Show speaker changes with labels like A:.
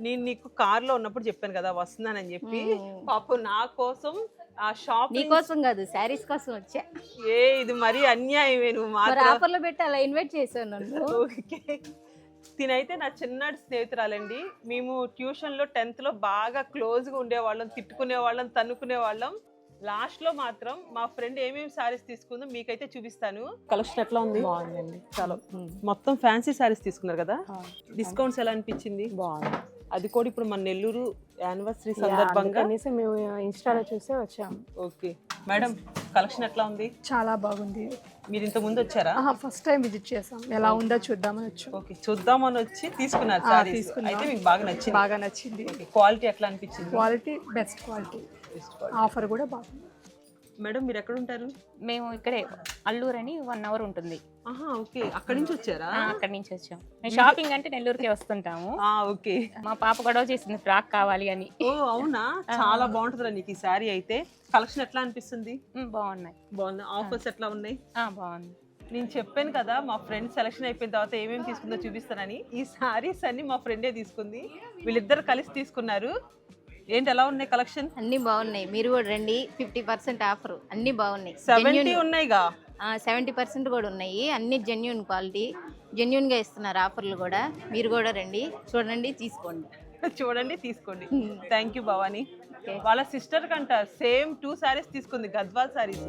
A: నేను నీకు కార్ లో ఉన్నప్పుడు చెప్పాను కదా వస్తున్నానని చెప్పి, పాపం నా కోసం ఆ షాప్
B: నీకోసం కాదు, శారీస్ కోసం వచ్చా.
A: ఇది మరీ అన్యాయమే. నువ్వు
B: మరి ఆఫర్లో పెట్టి అలా ఇన్వైట్ చేశాను నన్ను.
A: ఓకే. తినైతే నా చిన్నటి స్నేహితురాలండి. మేము ట్యూషన్లో 10th లో బాగా క్లోజ్గా ఉండేవాళ్ళం, తిట్టుకునే వాళ్ళం, తన్నుకునే వాళ్ళం. లాస్ట్ లో మాత్రం మా ఫ్రెండ్ ఏమేమి సారీస్ తీసుకుందో మీకైతే చూపిస్తాను. కలెక్షన్ ఎట్లా ఉంది?
C: బాగుందండి.
A: చాలా మొత్తం ఫ్యాన్సీ సారీస్ తీసుకున్నారు కదా, డిస్కౌంట్స్ ఎలా అనిపించింది?
C: బాగుంది.
A: అది కూడా ఇప్పుడు మన నెల్లూరు యానివర్సరీ సందర్భంగా
C: మేము ఇన్స్టాలో చూసే వచ్చాము.
A: ఓకే మేడం, కలెక్షన్ ఎట్లా ఉంది?
D: చాలా బాగుంది.
A: మీరు ఇంత ముందు వచ్చారా?
D: ఫస్ట్ టైం విజిట్ చేసాం, ఎలా ఉందో చూద్దామని వచ్చాం.
A: ఓకే, చూద్దామని వచ్చి తీసుకున్నారు సారీస్. అయితే మీకు బాగా నచ్చింది?
D: బాగా నచ్చింది.
A: క్వాలిటీ ఎట్లా అనిపించింది?
D: క్వాలిటీ బెస్ట్ క్వాలిటీ, ఆఫర్ కూడా బాగుంది.
A: మేడం మీరు ఎక్కడ ఉంటారు?
E: మేము ఇక్కడే అల్లూరు అని 1 hour ఉంటుంది.
A: ఓకే, అక్కడి నుంచి వచ్చారా?
E: అక్కడి నుంచి వచ్చాం. మేము షాపింగ్ అంటే నెల్లూరుకే వస్తుంటాము.
A: ఓకే.
E: మా పాప గొడవ చేసింది ఫ్రాక్ కావాలి అని.
A: ఓ అవునా, చాలా బాగుంటుందా నీకు ఈ సారీ? అయితే కలెక్షన్ ఎట్లా అనిపిస్తుంది?
E: బాగున్నాయి.
A: బాగుంది. ఆఫర్స్ ఎట్లా ఉన్నాయి?
E: బాగుంది.
A: నేను చెప్పాను కదా మా ఫ్రెండ్ సెలక్షన్ అయిపోయిన తర్వాత ఏమేమి తీసుకుందో చూపిస్తానని. ఈ సారీస్ అన్ని మా ఫ్రెండే తీసుకుంది, వీళ్ళిద్దరు కలిసి తీసుకున్నారు. ఏంటి ఎలా ఉన్నాయి కలెక్షన్?
B: అన్ని బాగున్నాయి, మీరు కూడా రండి. 50% ఆఫర్, అన్ని బాగున్నాయి.
A: 70 ఉన్నాయిగా.
B: 70% కూడా ఉన్నాయి. అన్ని జెన్యూన్ క్వాలిటీ, జెన్యూన్ గా ఇస్తున్నారు ఆఫర్లు కూడా. మీరు కూడా రండి, చూడండి, తీసుకోండి.
A: చూడండి, తీసుకోండి. Thank you Bhavani. వాళ్ళ సిస్టర్ కంట సేమ్ 2 సారీస్ తీసుకుంది, గద్వాల్ సారీస్.